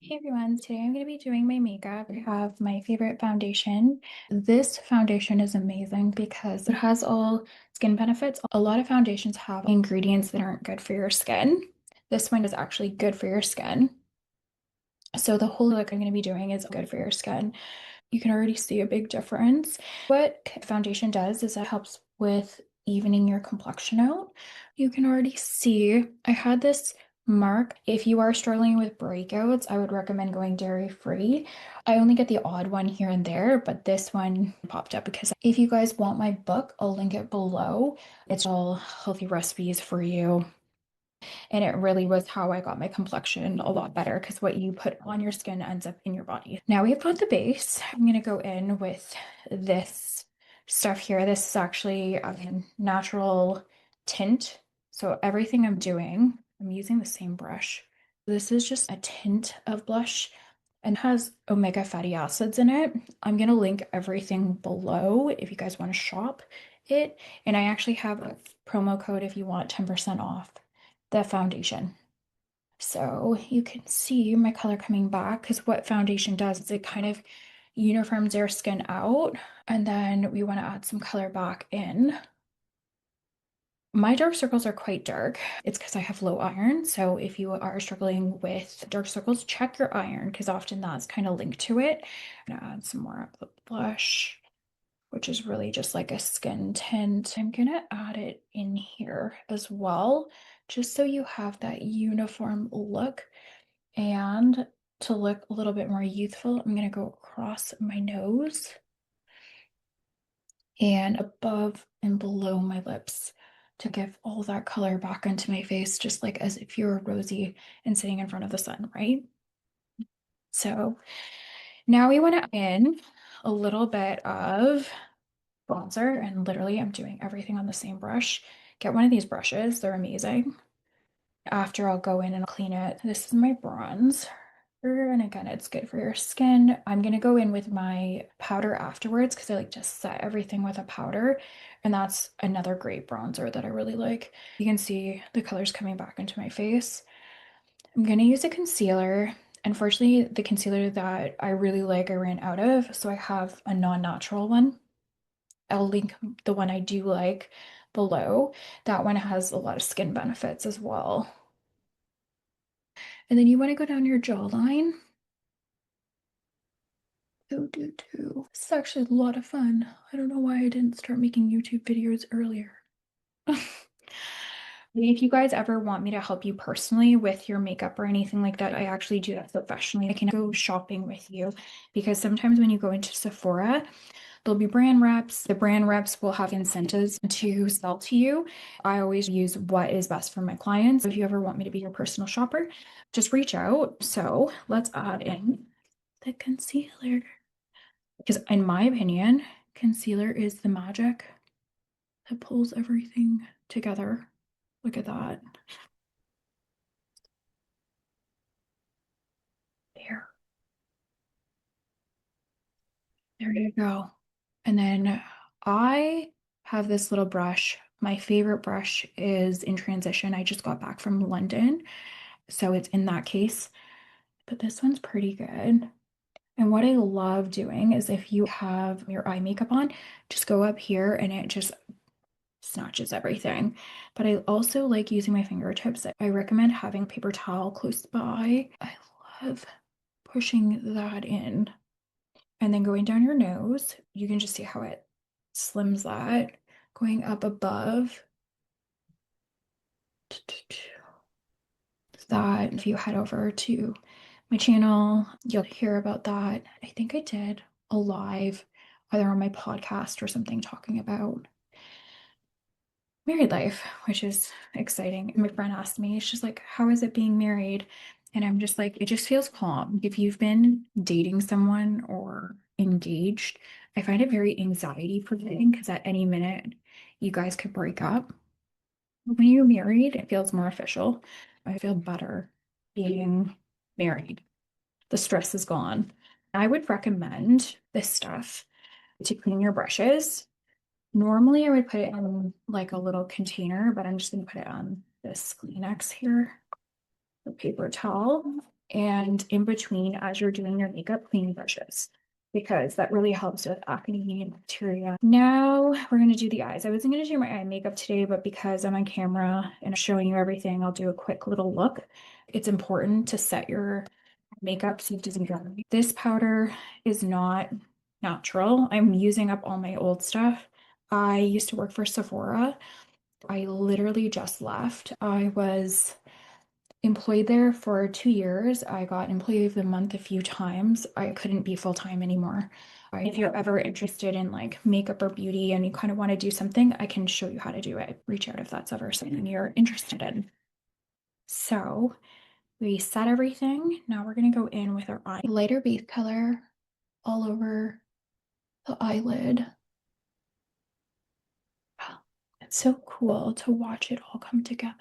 Hey everyone, today I'm going to be doing my makeup. I have my favorite foundation. This foundation is amazing because it has all skin benefits. A lot of foundations have ingredients that aren't good for your skin. This one is actually good for your skin. So the whole look I'm going to be doing is good for your skin. You can already see a big difference. What foundation does is it helps with evening your complexion out. You can already see I had this mark. If you are struggling with breakouts, I would recommend going dairy-free. I only get the odd one here and there, but this one popped up because if you guys want my book, I'll link it below. It's all healthy recipes for you. And it really was how I got my complexion a lot better because what you put on your skin ends up in your body. Now we've got the base. I'm going to go in with this stuff here. This is actually a natural tint. So everything I'm doing, I'm using the same brush. This is just a tint of blush and has omega fatty acids in it. I'm going to link everything below if you guys want to shop it. And I actually have a promo code if you want 10% off the foundation. So you can see my color coming back because what foundation does is it kind of uniforms your skin out, and then we want to add some color back in. My dark circles are quite dark. It's because I have low iron. So if you are struggling with dark circles, check your iron because often that's kind of linked to it. I'm gonna add some more of the blush, which is really just like a skin tint. I'm gonna add it in here as well, just so you have that uniform look. And to look a little bit more youthful, I'm gonna go across my nose and above and below my lips to give all that color back into my face, just like as if you were rosy and sitting in front of the sun, right? So now we want to add in a little bit of bronzer, and literally I'm doing everything on the same brush. Get one of these brushes, they're amazing. After I'll go in and clean it. This is my bronze. And again, it's good for your skin. I'm gonna go in with my powder afterwards because I like to set everything with a powder. And that's another great bronzer that I really like. You can see the colors coming back into my face. I'm gonna use a concealer. Unfortunately, the concealer that I really like, I ran out of, so I have a non-natural one. I'll link the one I do like below. That one has a lot of skin benefits as well. And then you want to go down your jawline. Do. This is actually a lot of fun. I don't know why I didn't start making YouTube videos earlier. If you guys ever want me to help you personally with your makeup or anything like that, I actually do that professionally. I can go shopping with you because sometimes when you go into Sephora, there'll be brand reps. The brand reps will have incentives to sell to you. I always use what is best for my clients. If you ever want me to be your personal shopper, just reach out. So let's add in the concealer. Because in my opinion, concealer is the magic that pulls everything together. Look at that. There. There you go. And then I have this little brush. My favorite brush is in transition. I just got back from London, so it's in that case. But this one's pretty good. And what I love doing is if you have your eye makeup on, just go up here and it just snatches everything. But I also like using my fingertips. I recommend having a paper towel close by. I love pushing that in. And then going down your nose, you can just see how it slims that. Going up above that. If you head over to my channel, you'll hear about that. I think I did a live either on my podcast or something talking about married life, which is exciting. My friend asked me, she's like, how is it being married? And I'm just like, it just feels calm. If you've been dating someone or engaged, I find it very anxiety provoking because at any minute you guys could break up. When you're married, it feels more official. I feel better being married. The stress is gone. I would recommend this stuff to clean your brushes. Normally, I would put it in like a little container, but I'm just going to put it on this Kleenex here, the paper towel. and in between as you're doing your makeup, clean brushes because that really helps with acne and bacteria. Now we're going to do the eyes. I wasn't going to do my eye makeup today, but because I'm on camera and showing you everything, I'll do a quick little look. It's important to set your makeup so it doesn't dry. This powder is not natural. I'm using up all my old stuff. I used to work for Sephora. I literally just left. I was employed there for 2 years. I got employee of the month a few times. I couldn't be full-time anymore. If you're ever interested in like makeup or beauty and you kind of want to do something, I can show you how to do it. Reach out if that's ever something you're interested in. So we set everything. Now we're going to go in with our eye. Lighter base color all over the eyelid. It's so cool to watch it all come together.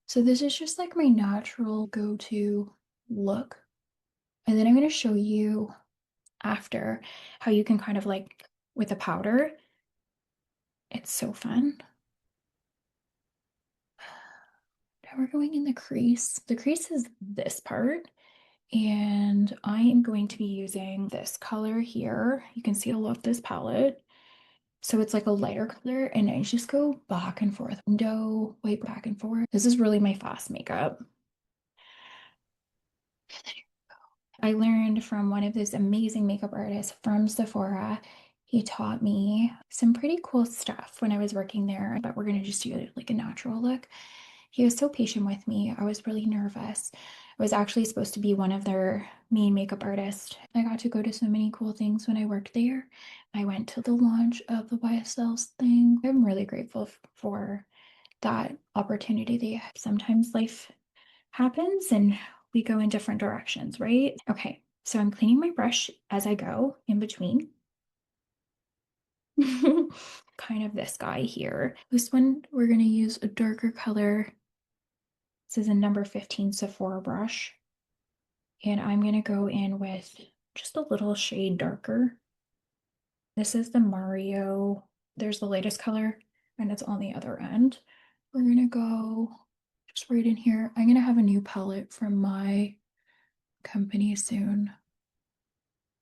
So this is just like my natural go-to look. And then I'm going to show you after how you can kind of like with a powder. It's so fun. Now we're going in the crease. The crease is this part. And I am going to be using this color here. You can see I love this palette. So it's like a lighter color and I just go back and forth. Window, white back and forth. This is really my fast makeup. I learned from one of those amazing makeup artists from Sephora. He taught me some pretty cool stuff when I was working there, but we're going to just do like a natural look. He was so patient with me. I was really nervous. I was actually supposed to be one of their main makeup artists. I got to go to so many cool things when I worked there. I went to the launch of the YSL's thing. I'm really grateful for that opportunity. Sometimes life happens and we go in different directions, right? Okay, so I'm cleaning my brush as I go in between. Kind of this guy here. This one, we're going to use a darker color. This is a number 15 Sephora brush. And I'm going to go in with just a little shade darker. This is the Mario. There's the latest color, and it's on the other end. We're going to go just right in here. I'm going to have a new palette from my company soon,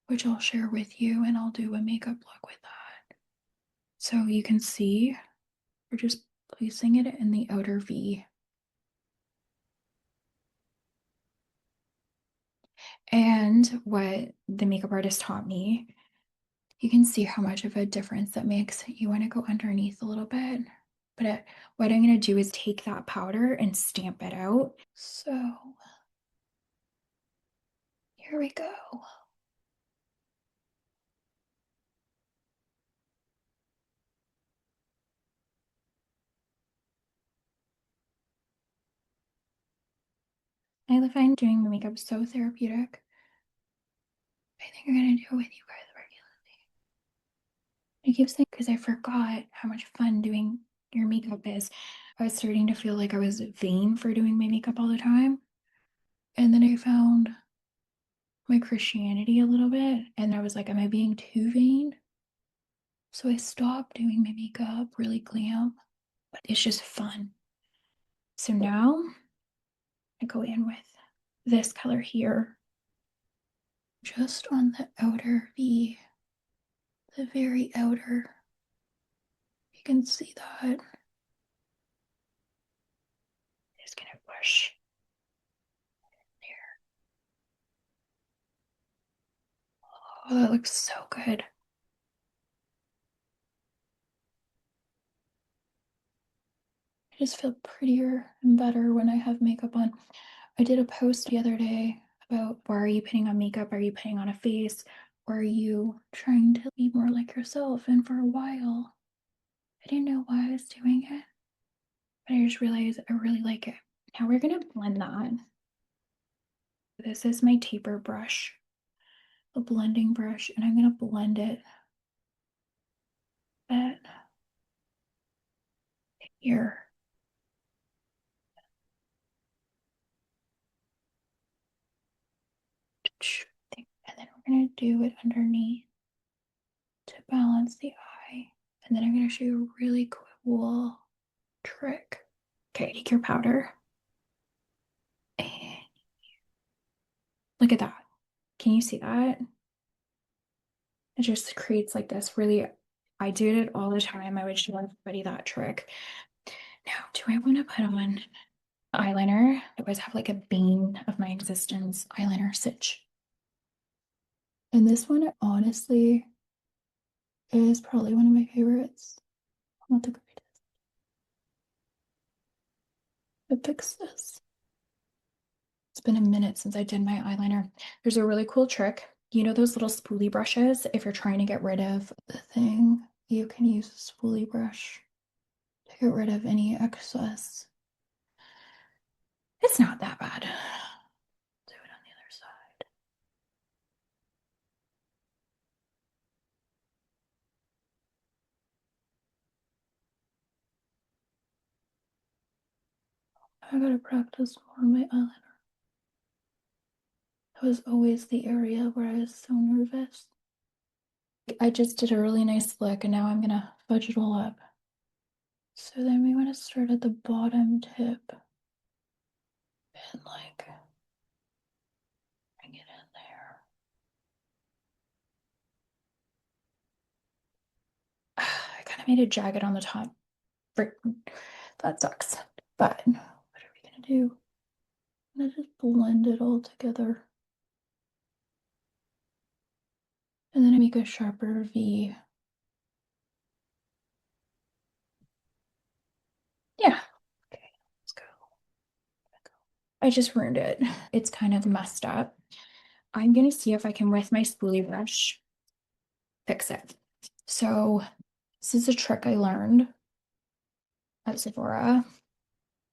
which I'll share with you, and I'll do a makeup look with that. So you can see we're just placing it in the outer V. And what the makeup artist taught me, you can see how much of a difference that makes. You want to go underneath a little bit. But what I'm going to do is take that powder and stamp it out. So here we go. I find doing my makeup so therapeutic. I think I'm going to do it with you guys regularly. I keep saying because I forgot how much fun doing your makeup is. I was starting to feel like I was vain for doing my makeup all the time. And then I found my Christianity a little bit. And I was like, am I being too vain? So I stopped doing my makeup really glam, but it's just fun. So now I go in with this color here, just on the outer V, the very outer. You can see that. Just gonna push there. Oh, that looks so good. I just feel prettier and better when I have makeup on. I did a post the other day about why are you putting on makeup? Are you putting on a face? Or are you trying to be more like yourself? And for a while, I didn't know why I was doing it, but I just realized I really like it. Now we're gonna blend that. This is my taper brush, a blending brush, and I'm gonna blend it at here. And then we're gonna do it underneath to balance the eye. And then I'm gonna show you a really cool trick. Okay, take your powder. Look at that. Can you see that? It just creates like this really, I did it all the time. I would show everybody that trick. Now, do I want to put on eyeliner? I always have like a bane of my existence, eyeliner stitch. And this one, honestly, is probably one of my favorites. Not the greatest. I fix this. It's been a minute since I did my eyeliner. There's a really cool trick. You know those little spoolie brushes? If you're trying to get rid of the thing, you can use a spoolie brush to get rid of any excess. It's not that bad. Do it on the other side. I gotta practice more my eyeliner. That was always the area where I was so nervous. I just did a really nice look and now I'm gonna fudge it all up. So then we want to start at the bottom tip and like bring it in there. I kind of made it jagged on the top. Frick, that sucks. But what are we gonna do? I'm gonna just blend it all together. And then I make a sharper V. Yeah. Okay, let's go. I just ruined it. It's kind of messed up. I'm gonna see if I can, with my spoolie brush, fix it. So this is a trick I learned at Sephora.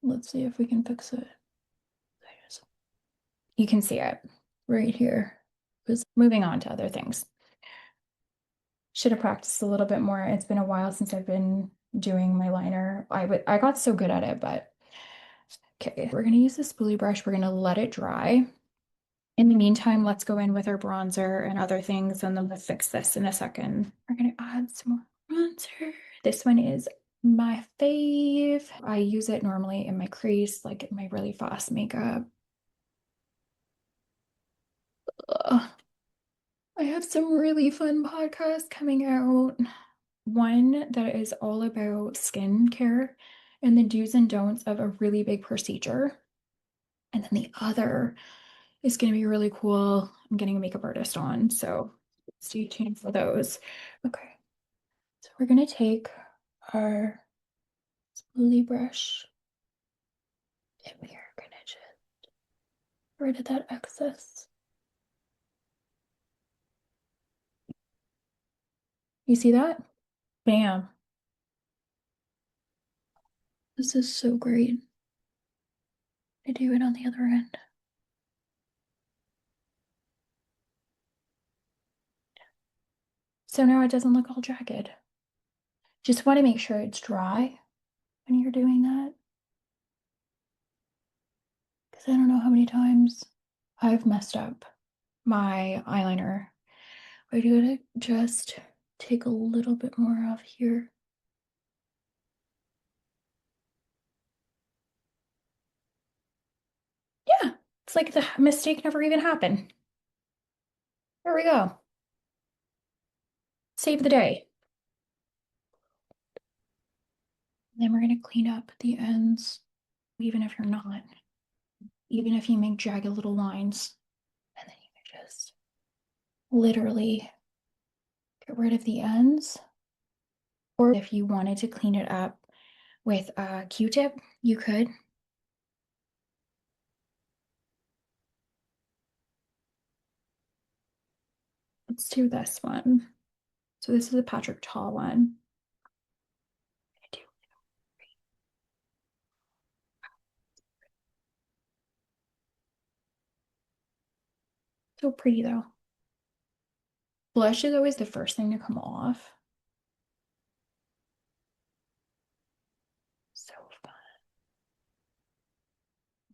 Let's see if we can fix it. You can see it right here. Because moving on to other things. Should have practiced a little bit more. It's been a while since I've been doing my liner. I got so good at it, but okay. We're gonna use the spoolie brush. We're gonna let it dry. In the meantime, let's go in with our bronzer and other things, and then we'll fix this in a second. We're gonna add some more bronzer. This one is my fave. I use it normally in my crease, like in my really fast makeup. Ugh. I have some really fun podcasts coming out. One that is all about skincare and the do's and don'ts of a really big procedure. And then the other is going to be really cool. I'm getting a makeup artist on, so stay tuned for those. Okay, so we're going to take our spoolie brush and we are going to just get rid of that excess. You see that? Bam. This is so great. I do it on the other end. So now it doesn't look all jagged. Just want to make sure it's dry when you're doing that. Because I don't know how many times I've messed up my eyeliner. I do it just take a little bit more off here. Yeah, it's like the mistake never even happened. There we go. Save the day. Then we're going to clean up the ends, even if you're not, even if you make jagged little lines. And then you can just literally get rid of the ends. Or if you wanted to clean it up with a Q-tip, you could. Let's do this one. So this is a Patrick Tall one. So pretty though. Blush is always the first thing to come off. So fun.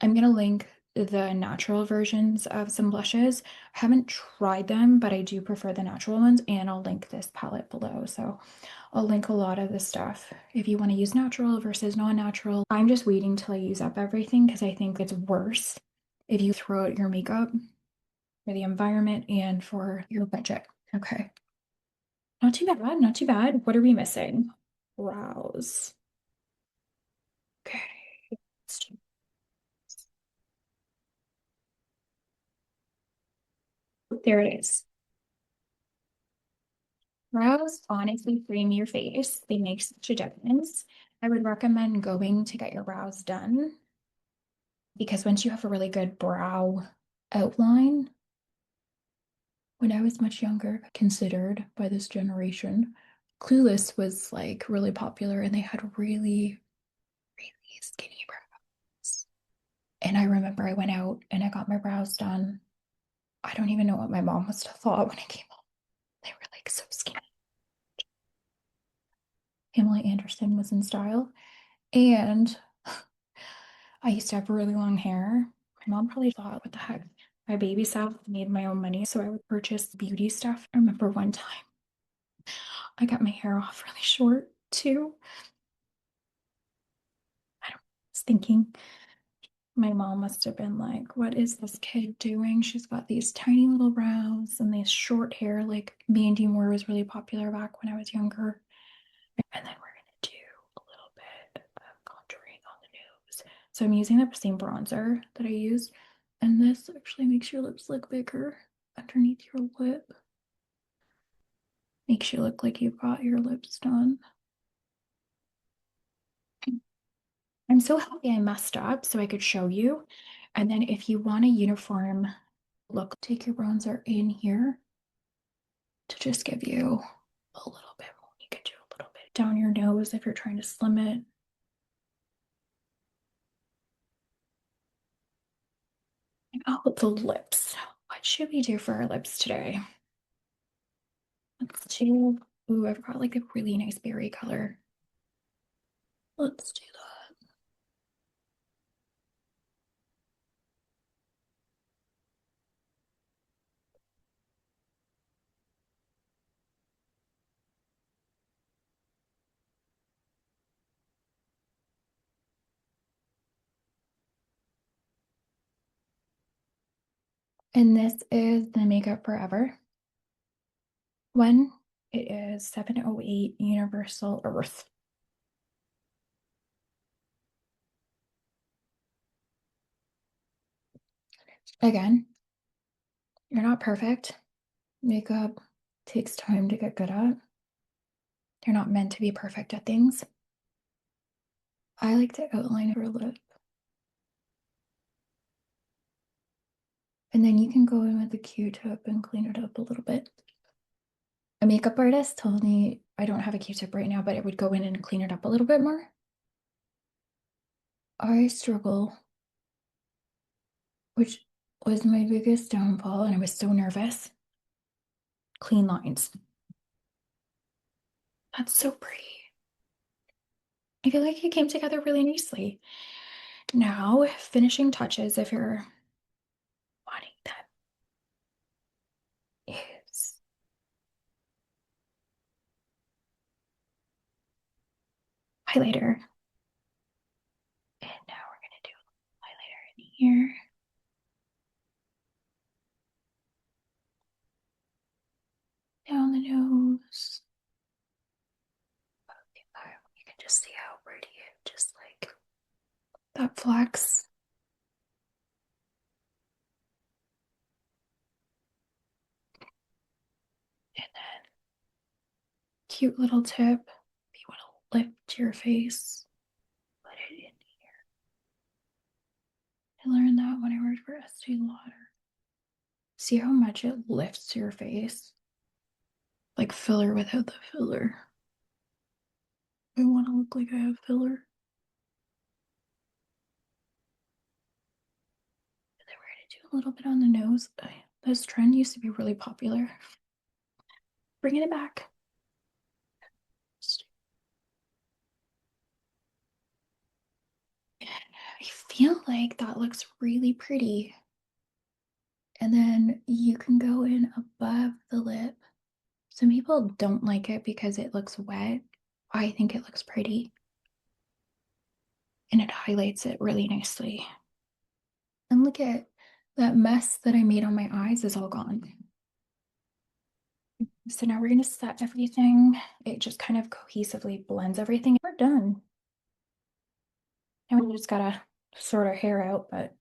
I'm gonna link the natural versions of some blushes. I haven't tried them, but I do prefer the natural ones, and I'll link this palette below. So I'll link a lot of the stuff if you want to use natural versus non-natural. I'm just waiting till I use up everything because I think it's worse if you throw out your makeup for the environment and for your budget. Okay. Not too bad, not too bad. What are we missing? Brows. Okay. There it is. Brows honestly frame your face. They make such a difference. I would recommend going to get your brows done because once you have a really good brow outline, when I was much younger, considered by this generation, Clueless was like really popular and they had really, really skinny brows. And I remember I went out and I got my brows done. I don't even know what my mom must have thought when I came home. They were like so skinny. Emily Anderson was in style. And I used to have really long hair. My mom probably thought, what the heck? I babysat, made my own money, so I would purchase beauty stuff. I remember one time I got my hair off really short too. I don't I was thinking my mom must have been like, what is this kid doing? She's got these tiny little brows and these short hair, like Mandy Moore was really popular back when I was younger. And then we're gonna do a little bit of contouring on the nose. So I'm using the same bronzer that I used, and this actually makes your lips look bigger underneath your lip. Makes you look like you've got your lips done. I'm so happy I messed up so I could show you. And then if you want a uniform look, take your bronzer in here to just give you a little bit more. You could do a little bit down your nose if you're trying to slim it. Oh, the lips. What should we do for our lips today? Let's do, ooh, I've got like a really nice berry color. Let's do that. And this is the Makeup Forever one. It is 708 Universal Earth. Again, you're not perfect. Makeup takes time to get good at. You're not meant to be perfect at things. I like to outline your lip. And then you can go in with a Q-tip and clean it up a little bit. A makeup artist told me I don't have a Q-tip right now, but I would go in and clean it up a little bit more. I struggle, which was my biggest downfall, and I was so nervous. Clean lines. That's so pretty. I feel like it came together really nicely. Now, finishing touches, if you're wanting that, is highlighter. And now we're going to do highlighter in here. Down the nose. You can just see how pretty it just like that flex. And then cute little tip. If you want to lift your face, put it in here. I learned that when I worked for Estee Lauder. See how much it lifts your face? Like filler without the filler. I want to look like I have filler. And then we're going to do a little bit on the nose. This trend used to be really popular. Bringing it back. I feel like that looks really pretty. And then you can go in above the lip. Some people don't like it because it looks wet. I think it looks pretty. And it highlights it really nicely. And look at That mess that I made on my eyes is all gone. So now we're going to set everything. It just kind of cohesively blends everything. We're done. Now we just gotta sort our hair out, but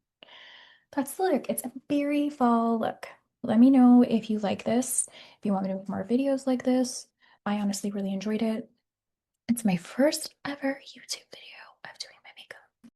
that's the look. It's a very fall look. Let me know if you like this, if you want me to make more videos like this. I honestly really enjoyed it. It's my first ever YouTube video of doing